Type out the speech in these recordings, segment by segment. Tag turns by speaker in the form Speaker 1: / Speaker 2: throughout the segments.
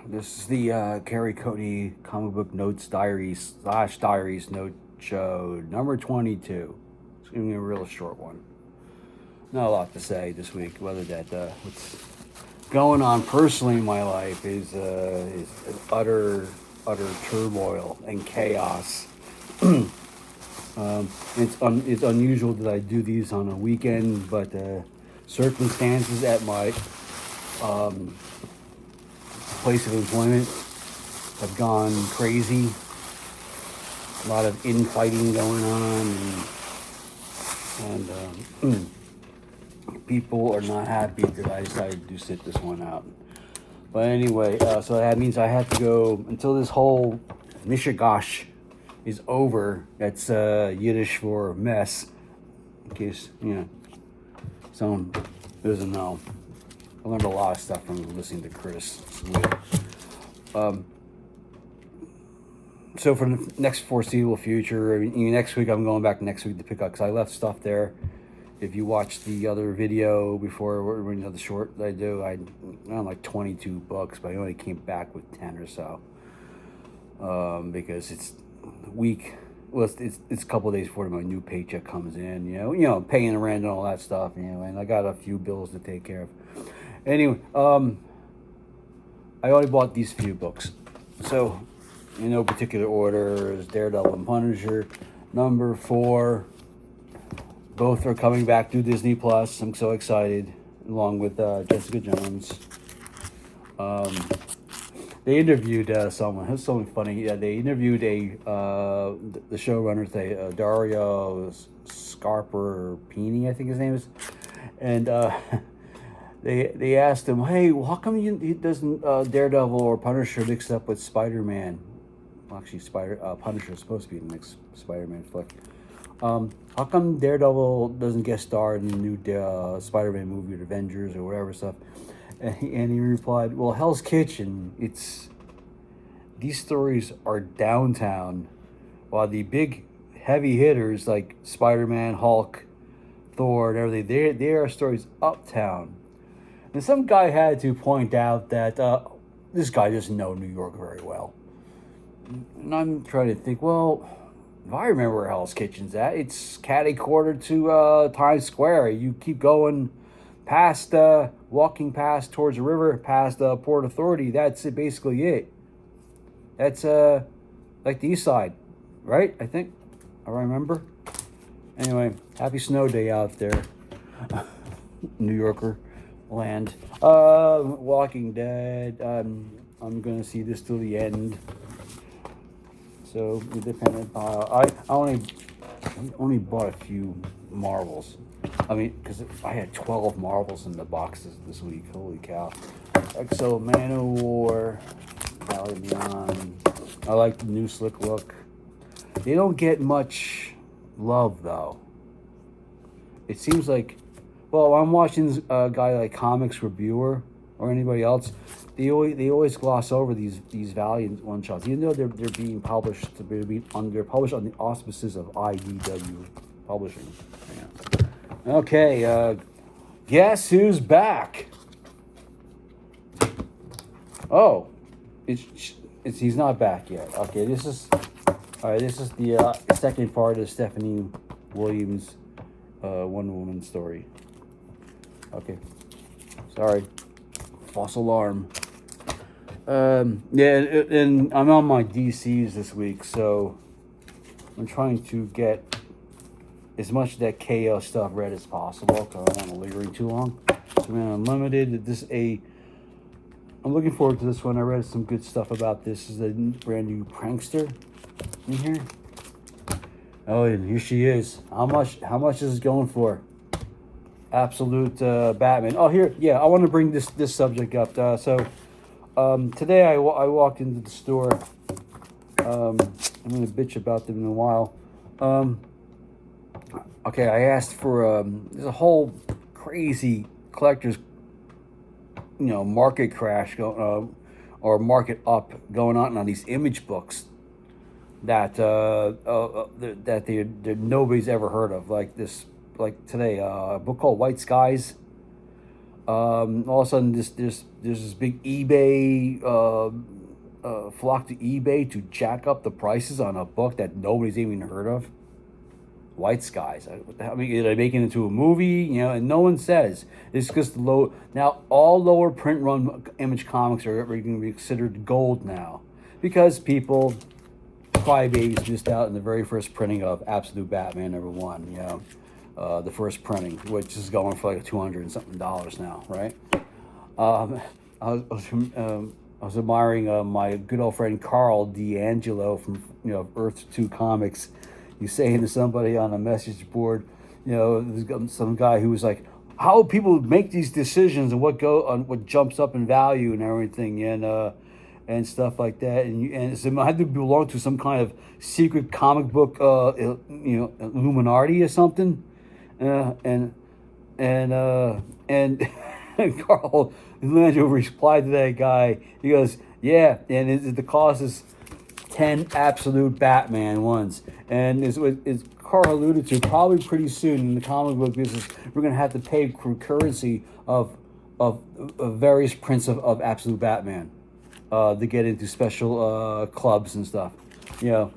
Speaker 1: This is the Cary Coatney comic book notes diaries / diaries note show number 22. It's gonna be a real short one. Not a lot to say this week. Whether that what's going on personally in my life is utter turmoil and chaos. It's unusual that I do these on a weekend, but circumstances at my place of employment have gone crazy. A lot of infighting going on, and people are not happy that I decided to sit this one out. But anyway, so that means I have to go until this whole mishigosh is over. That's Yiddish for mess, in case someone doesn't know. I learned a lot of stuff from listening to Chris. So for the next foreseeable future, next week I'm going back next week to pick up because I left stuff there. If you watch the other video before, the short that I do, I like 22 books, but I only came back with 10 or so because it's week. Well, it's a couple of days before my new paycheck comes in. Paying the rent and all that stuff. And I got a few bills to take care of. Anyway, I only bought these few books, so in no particular order is Daredevil and Punisher, number 4. Both are coming back to Disney Plus. I'm so excited, along with Jessica Jones. They interviewed someone. It's something funny. Yeah, they interviewed the showrunner, Dario Scarpini, I think his name is, and they asked him, "Hey, well, how come he doesn't Daredevil or Punisher mixed up with Spider-Man?" Well, actually, Punisher is supposed to be the next Spider-Man flick. How come Daredevil doesn't guest star in the new Spider-Man movie, or Avengers, or whatever stuff? And he replied, "Well, Hell's Kitchen. These stories are downtown, while the big heavy hitters like Spider-Man, Hulk, Thor, and everything, they are stories uptown." And some guy had to point out that this guy doesn't know New York very well. And I'm trying to think, well, if I remember where Hell's Kitchen's at, it's catty corner to Times Square. You keep going past, walking past towards the river, past Port Authority. That's basically it. That's like the east side, right? I think. I remember. Anyway, happy snow day out there, New Yorker land. Walking Dead. I'm gonna see this till the end. So independent. I only bought a few Marvels. I mean, because I had 12 Marvels in the boxes this week. Holy cow! So Man of War, Valley Beyond. I like the new slick look. They don't get much love though. It seems like, well, I'm watching a guy like Comics Reviewer or anybody else. They always gloss over these Valiant one shots, even though they're being published. They're published on the auspices of IDW Publishing. Yeah. Okay, guess who's back? Oh, he's not back yet. Okay, this is the second part of Stephanie Williams' Wonder Woman story. Okay, sorry, false alarm. Yeah, and I'm on my DCs this week, so I'm trying to get as much of that KO stuff read as possible because I don't want to linger too long. So man, Unlimited. I'm looking forward to this one. I read some good stuff about this. This is a brand new prankster in here. Oh, and here she is. How much is it going for? Absolute Batman. Oh, here, yeah. I want to bring this subject up. Today I walked into the store. I'm gonna bitch about them in a while. Okay, I asked for there's a whole crazy collector's market crash or market up going on these image books that nobody's ever heard of, like today a book called White Skies. All of a sudden, there's this big eBay flock to eBay to jack up the prices on a book that nobody's even heard of. White Skies. What the hell? I mean, are they making it into a movie? You know, and no one says it's just low. Now, all lower print run Image comics are going to be considered gold now because people, crybabies, missed out in the very first printing of Absolute Batman #1. You know, the first printing, which is going for like $200 and something now, right? Um, I was admiring my good old friend Carl D'Angelo from Earth 2 Comics. He's saying to somebody on a message board, there's some guy who was like, how people make these decisions and what jumps up in value and everything and stuff like that, and it had to belong to some kind of secret comic book Illuminati or something, and Carl D'Angelo replied to that guy. He goes, yeah, and the cost is 10 absolute Batman ones. And as Carl alluded to, probably pretty soon in the comic book business, we're going to have to pay for currency of various prints of Absolute Batman to get into special clubs and stuff. Like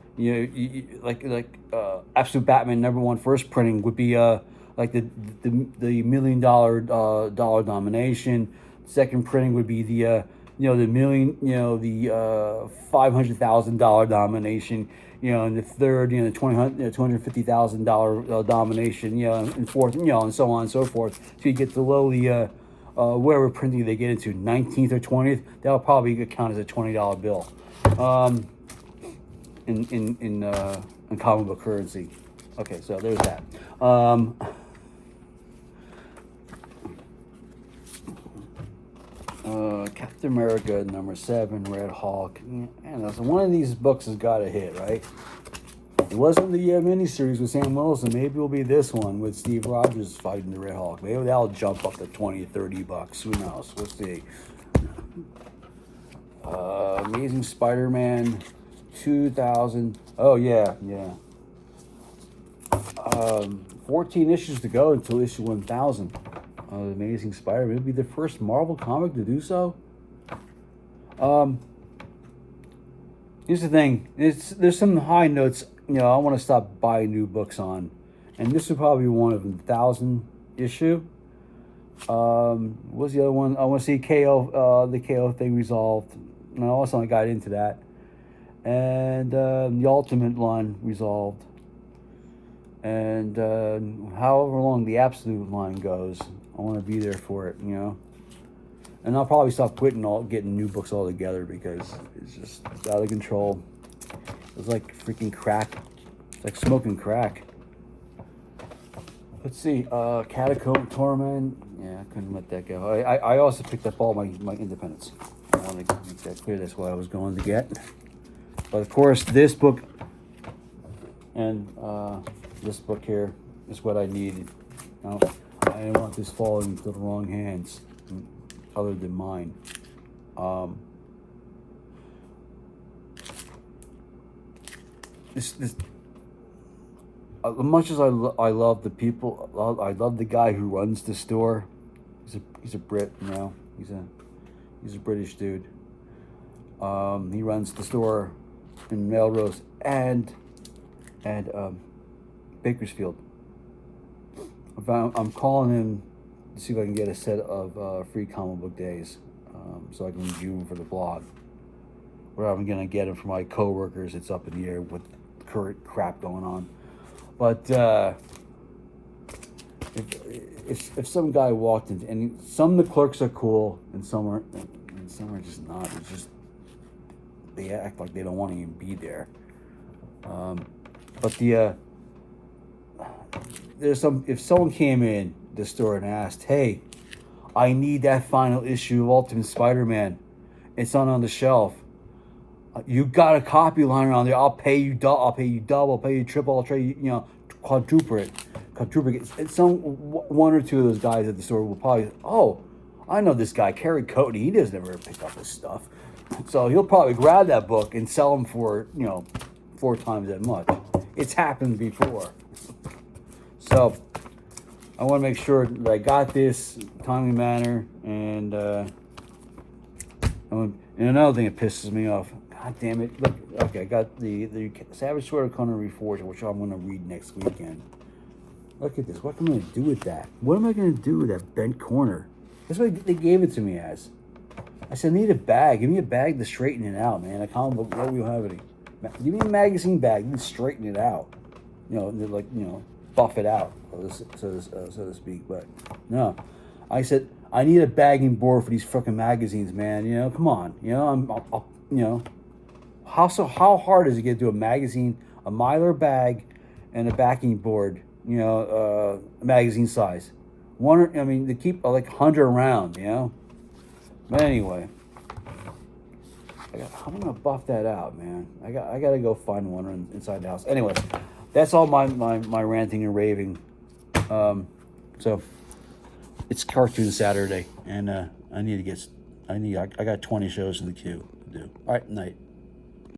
Speaker 1: Absolute Batman #1 first printing would be like the $1 million dollar nomination. Second printing would be the $500,000 nomination, and the third, the $250,000 nomination, and fourth, and so on and so forth. So you get to lowly, wherever printing they get into, 19th or 20th, that'll probably count as a $20 bill, in comic book currency. Okay, so there's that. Captain America #7, Red Hulk. And so one of these books has got to hit, right? It wasn't the miniseries with Sam Wilson. Maybe it'll be this one with Steve Rogers fighting the Red Hulk. Maybe that'll jump up to $20, $30. Who knows? We'll see. Amazing Spider-Man 2000. Oh, yeah. 14 issues to go until issue 1000. Amazing Spider-Man. It'll be the first Marvel comic to do so. Here's the thing. There's some high notes, I want to stop buying new books on. And this would probably be one of them, 1000 issue. What's the other one? I want to see the KO thing resolved. And I also got into that. And the Ultimate line resolved. And however long the Absolute line goes, I want to be there for it, And I'll probably stop getting new books altogether because it's out of control. It's like freaking crack. It's like smoking crack. Let's see. Catacomb Torment. Yeah, I couldn't let that go. I also picked up all my independents. I want to make that clear. That's what I was going to get. But of course, this book and this book here is what I needed. I didn't want this falling into the wrong hands, other than mine. As much as I love the people, I love the guy who runs the store. He's a Brit, He's a British dude. He runs the store in Melrose and Bakersfield. I'm calling him to see if I can get a set of free comic book days, so I can review them for the blog. Or I'm gonna get them for my coworkers. It's up in the air with current crap going on. But if some guy walked in, and some of the clerks are cool, and some are just not. It's just they act like they don't want to even be there. But if someone came in the store and asked, "Hey, I need that final issue of Ultimate Spider-Man. It's on the shelf. You got a copy lying around there. I'll pay you double. I'll pay you triple. I'll trade you, quadruple it. And one or two of those guys at the store will probably, oh, I know this guy, Cary Coatney. He doesn't ever pick up his stuff, so he'll probably grab that book and sell them for 4 times that much. It's happened before. So I want to make sure that I got this timely manner, and another thing that pisses me off. God damn it! Look, okay, I got the Savage Sword of Conan Reforged, which I'm going to read next weekend. Look at this. What am I going to do with that? What am I going to do with that bent corner? That's what they gave it to me as. I said, I need a bag. Give me a bag to straighten it out, man. I can't. What we have any? Give me a magazine bag. You can straighten it out. Like buff it out, so to speak. But no, I said I need a bagging board for these fucking magazines, man. Come on. How hard is it to get to a magazine, a Mylar bag, and a backing board? Magazine size. They keep like 100 around. But anyway, I'm gonna buff that out, man. I gotta go find one inside the house. Anyway, that's all my ranting and raving. So it's Cartoon Saturday, and I got 20 shows in the queue to do. All right, night.